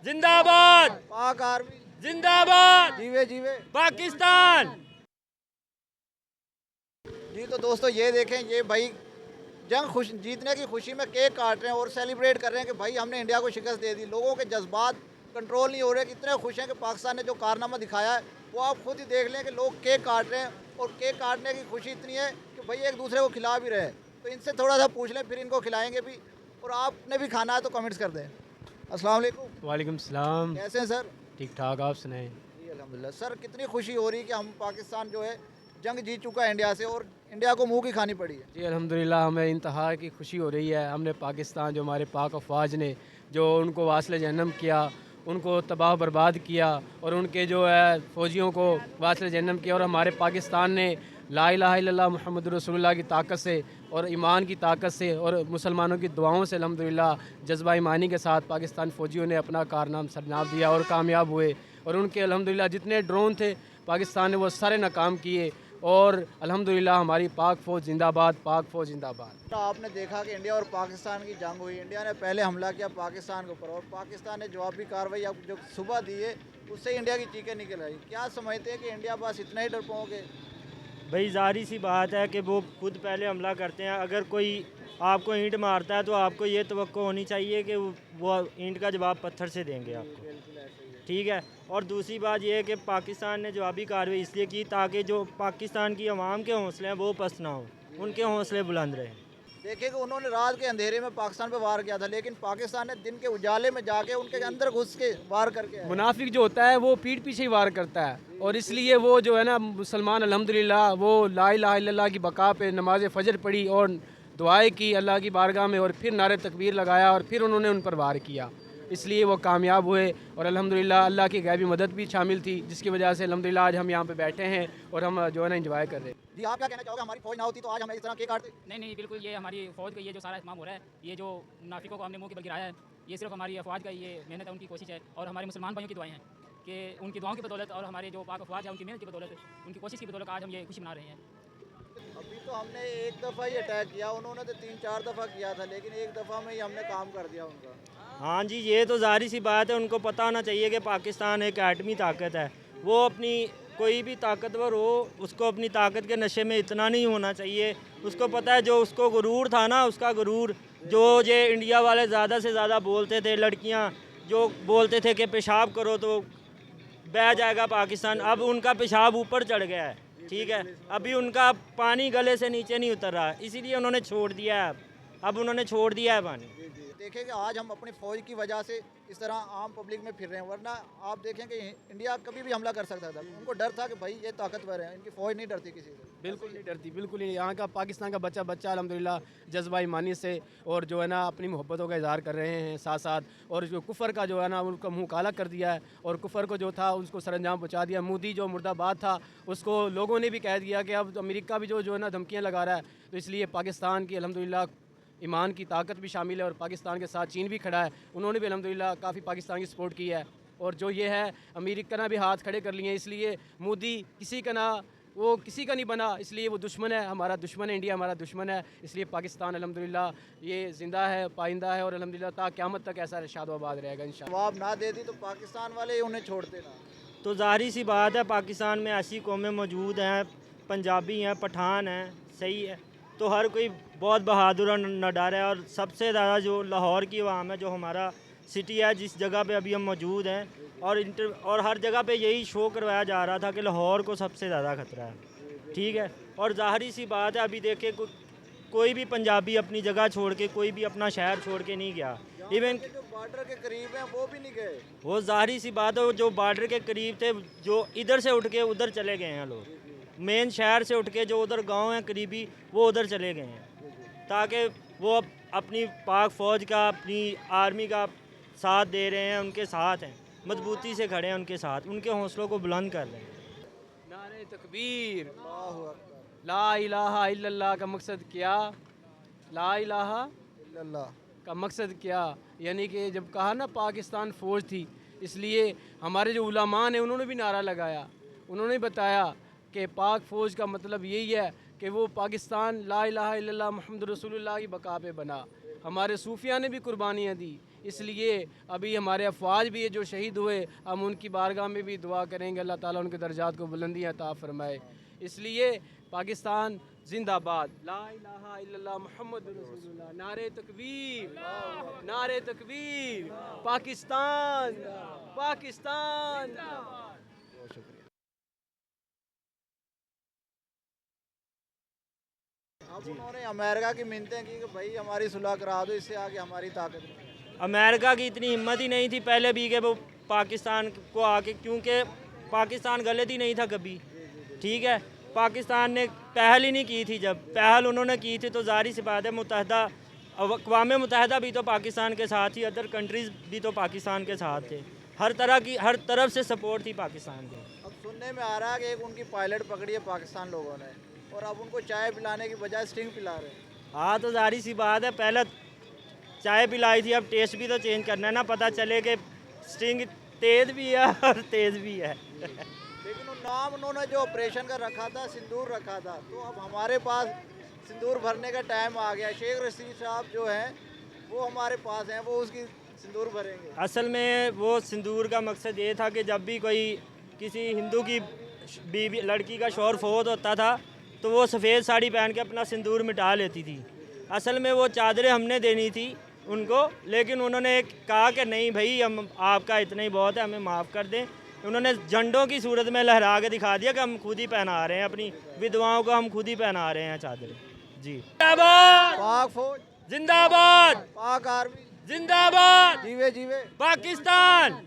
जिंदाबाद, पाक आर्मी जिंदाबाद, जीवे जीवे। पाकिस्तान। जी तो दोस्तों ये देखें, ये भाई जंग खुश जीतने की खुशी में केक काट रहे हैं और सेलिब्रेट कर रहे हैं कि भाई हमने इंडिया को शिकस्त दे दी। लोगों के जज्बात कंट्रोल नहीं हो रहे, कितने खुश हैं कि पाकिस्तान ने जो कारनामा दिखाया है वो आप खुद ही देख लें कि लोग केक काट रहे हैं और केक काटने की खुशी इतनी है कि भाई एक दूसरे को खिला भी रहे हैं। तो इनसे थोड़ा सा पूछ लें, फिर इनको खिलाएंगे भी। और आपने भी खाना है तो कमेंट्स कर दें। अस्सलाम वालेकुम। वालेकुम सलाम। कैसे हैं सर? ठीक ठाक, आप सुनाएं। जी अल्हम्दुलिल्लाह। सर कितनी खुशी हो रही है कि हम पाकिस्तान जो है जंग जीत चुका है इंडिया से और इंडिया को मुंह की खानी पड़ी है। जी अल्हम्दुलिल्लाह, हमें इंतहा की खुशी हो रही है। हमने पाकिस्तान, जो हमारे पाक अफवाज ने जो उनको वास्ले जहन्नम किया, उनको तबाह बर्बाद किया और उनके जो है फ़ौजियों को वास्ले जहन्नम किया, और हमारे पाकिस्तान ने ला इलाहा इल्लल्लाह मुहम्मद रसूलुल्लाह की ताकत से और ईमान की ताकत से और मुसलमानों की दुआओं से अल्हम्दुलिल्लाह जज्बा ईमानी के साथ पाकिस्तान फ़ौजियों ने अपना कारनामा सरंजाम दिया और कामयाब हुए। और उनके अल्हम्दुलिल्लाह जितने ड्रोन थे पाकिस्तान ने वो सारे नाकाम किए। और अल्हम्दुलिल्लाह हमारी पाक फ़ौज जिंदाबाद, पाक फ़ौज जिंदाबाद। तो आपने देखा कि इंडिया और पाकिस्तान की जंग हुई, इंडिया ने पहले हमला किया पाकिस्तान के ऊपर और पाकिस्तान ने जवाबी कार्रवाई अब जो सुबह दी है उससे इंडिया की चीखें निकल आई। क्या समझते हैं कि इंडिया बस इतना ही डरपोक है? भाई जारी सी बात है कि वो खुद पहले हमला करते हैं। अगर कोई आपको ईंट मारता है तो आपको ये तवक्को होनी चाहिए कि वो ईंट का जवाब पत्थर से देंगे आपको, ठीक है। और दूसरी बात ये है कि पाकिस्तान ने जवाबी कार्रवाई इसलिए की ताकि जो पाकिस्तान की आवाम के हौसले हैं वो पस्त ना हो, उनके हौसले बुलंद रहें। देखे कि उन्होंने रात के अंधेरे में पाकिस्तान पे वार किया था, लेकिन पाकिस्तान ने दिन के उजाले में जाके उनके अंदर घुस के वार करके आया। मुनाफिक जो होता है वो पीठ पीछे ही वार करता है, और इसलिए वो जो है ना मुसलमान अल्हम्दुलिल्लाह वो ला इलाहा इल्लल्लाह की बका पे नमाज फ़जर पढ़ी और दुआएं की अल्लाह की बारगाह में, और फिर नारे तकबीर लगाया और फिर उन्होंने उन पर वार किया। इसलिए वो कामयाब हुए और अल्हम्दुलिल्लाह अल्लाह की गैबी मदद भी शामिल थी, जिसकी वजह से अल्हम्दुलिल्लाह आज हम यहाँ पे बैठे हैं और हम जो है ना इंजॉय कर रहे हैं। जी आप क्या कहना चाहोगे? हमारी फौज ना होती तो आज हम इस तरह केक काटते? नहीं नहीं, बिल्कुल ये हमारी फ़ौज का ये जो सारा इस्तेमाल हो रहा है, ये जो मुनाफिकों को हमने मुंह के बल गिराया है, ये सिर्फ हमारी अफवाज का ये मेहनत है, उनकी कोशिश है और हमारे मुसलमान भाइयों की दुआएं हैं कि उनकी दुआओं की बदौलत और हमारे जो पाक अफवाज है उनकी मेहनत की बदौलत, उनकी कोशिश की बदौलत आज हम ये खुशी मना रहे हैं। अभी तो हमने एक दफ़ा ही अटैक किया, उन्होंने तो 3-4 दफ़ा किया था, लेकिन एक दफ़ा में ही हमने काम कर दिया उनका। हाँ जी, ये तो जारी सी बात है। उनको पता होना चाहिए कि पाकिस्तान एक एटमी ताकत है। वो अपनी कोई भी ताकतवर हो उसको अपनी ताकत के नशे में इतना नहीं होना चाहिए। उसको पता है जो उसको गुरूर था ना, उसका गुरूर जो ये इंडिया वाले ज़्यादा से ज़्यादा बोलते थे, लड़कियां जो बोलते थे कि पेशाब करो तो बह जाएगा पाकिस्तान, अब उनका पेशाब ऊपर चढ़ गया है, ठीक है। अभी उनका पानी गले से नीचे नहीं उतर रहा, इसीलिए उन्होंने छोड़ दिया है। अब उन्होंने छोड़ दिया है पानी। देखें कि आज हम अपनी फ़ौज की वजह से इस तरह आम पब्लिक में फिर रहे हैं, वरना आप देखें कि इंडिया कभी भी हमला कर सकता था। उनको डर था कि भाई ये ताकतवर है, इनकी फ़ौज नहीं डरती किसी से। बिल्कुल नहीं डरती, बिल्कुल नहीं। यहाँ का पाकिस्तान का बच्चा बच्चा अल्हम्दुलिल्लाह जज्बा ईमानी से और जो है ना अपनी मोहब्बतों का इजहार कर रहे हैं साथ साथ, और जो कुफर का जो है ना उनका मुंह काला कर दिया है और कुफर को जो था उसको सरंजाम पहुँचा दिया। मोदी जो मुर्दाबाद था उसको लोगों ने भी कह दिया कि अब अमेरिका भी जो है ना धमकियाँ लगा रहा है। तो इसलिए पाकिस्तान की अल्हम्दुलिल्लाह ईमान की ताकत भी शामिल है और पाकिस्तान के साथ चीन भी खड़ा है, उन्होंने भी अल्हम्दुलिल्लाह काफ़ी पाकिस्तान की सपोर्ट की है। और जो ये है अमेरिका ने भी हाथ खड़े कर लिए हैं, इसलिए मोदी किसी का ना वो किसी का नहीं बना, इसलिए वो दुश्मन है, हमारा दुश्मन है, इंडिया हमारा दुश्मन है। इसलिए पाकिस्तान अल्हम्दुलिल्लाह ये ज़िंदा है, पाइंदा है और अल्हम्दुलिल्लाह ता क़यामत तक ऐसा इरशाद व आबाद रहेगा इंशाअल्लाह। जवाब ना दे दी तो पाकिस्तान वाले उन्हें छोड़ते ना। तो जाहिर सी बात है पाकिस्तान में ऐसी कौमें मौजूद हैं, पंजाबी हैं, पठान हैं, सही है। तो हर कोई बहुत बहादुर और निडर है। और सबसे ज़्यादा जो लाहौर की आवाम है, जो हमारा सिटी है जिस जगह पे अभी हम मौजूद हैं, और हर जगह पे यही शो करवाया जा रहा था कि लाहौर को सबसे ज़्यादा खतरा है, ठीक है। और ज़ाहिर सी बात है अभी देखे कोई भी पंजाबी अपनी जगह छोड़ के, कोई भी अपना शहर छोड़ के नहीं गया। इवन जो बॉर्डर के करीब हैं वो भी नहीं गए। वो ज़ाहिर सी बात है जो बॉर्डर के करीब थे, जो इधर से उठ के उधर चले गए हैं लोग, मेन शहर से उठ के जो उधर गांव हैं करीबी वो उधर चले गए हैं, ताकि वो अपनी पाक फ़ौज का, अपनी आर्मी का साथ दे रहे हैं, उनके साथ हैं, मजबूती से खड़े हैं उनके साथ, उनके हौसलों को बुलंद कर रहे हैं। नारे तकबीर, ला इलाहा इल्लल्लाह का मकसद क्या? ला इलाहा इल्लल्लाह का मकसद क्या? यानी कि जब कहा ना पाकिस्तान फ़ौज थी, इसलिए हमारे जो उलमा ने उन्होंने भी नारा लगाया, उन्होंने बताया कि पाक फ़ौज का मतलब यही है कि वो पाकिस्तान ला इलाहा इल्लल्लाह मुहम्मद रसूलुल्लाह की बका पे बना। हमारे सूफिया ने भी कुर्बानियाँ दी, इसलिए अभी हमारे अफवाज भी जो शहीद हुए, हम उनकी बारगाह में भी दुआ करेंगे, अल्लाह ताला उनके दर्जात को बुलंदी अता फरमाए। इसलिए पाकिस्तान जिंदाबाद, ला इलाहा इल्लल्लाह मुहम्मद रसूलुल्लाह, नारे तकबीर, नारे तकबीर, पाकिस्तान, पाकिस्तान। बहुत शुक्रिया। अब उन्होंने अमेरिका की मिन्नतें की कि भाई हमारी सुलह करा दो, इससे आगे हमारी ताकत नहीं। अमेरिका की इतनी हिम्मत ही नहीं थी पहले भी कि वो पाकिस्तान को आके, क्योंकि पाकिस्तान गलत ही नहीं था कभी, ठीक है। पाकिस्तान ने पहल ही नहीं की थी, जब पहल उन्होंने की थी तो ज़ाहिर सी बात है मुत्तहदा अक़वाम मुत्तहदा भी तो पाकिस्तान के साथ ही, अदर कंट्रीज़ भी तो पाकिस्तान के साथ थे, हर तरफ से सपोर्ट थी पाकिस्तान की। अब सुनने में आ रहा है कि एक उनकी पायलट पकड़ी है पाकिस्तान लोगों ने, और अब उनको चाय पिलाने की बजाय स्टिंग पिला रहे हैं। हाँ तो ज़ाहिर सी बात है, पहले चाय पिलाई थी, अब टेस्ट भी तो चेंज करना है ना, पता चले कि स्टिंग तेज़ भी है और तेज़ भी है। लेकिन वो नाम उन्होंने जो ऑपरेशन का रखा था, सिंदूर रखा था, तो अब हमारे पास सिंदूर भरने का टाइम आ गया। शेख रशीद साहब जो हैं वो हमारे पास हैं, वो उसकी सिंदूर भरेंगे। असल में वो सिंदूर का मकसद ये था कि जब भी कोई किसी हिंदू की बीवी लड़की का शौहर फौत होता था तो वो सफ़ेद साड़ी पहन के अपना सिंदूर मिटा लेती थी। असल में वो चादरें हमने देनी थी उनको, लेकिन उन्होंने कहा कि नहीं भाई, हम आपका इतना ही बहुत है, हमें माफ़ कर दें। उन्होंने झंडों की सूरत में लहरा के दिखा दिया कि हम खुद ही पहना रहे हैं, अपनी विधवाओं को हम खुद ही पहना रहे हैं चादरें। जी जिंदाबाद, पाक फौज जिंदाबाद, पाक आर्मी जिंदाबाद, जीवे जीवे। पाकिस्तान।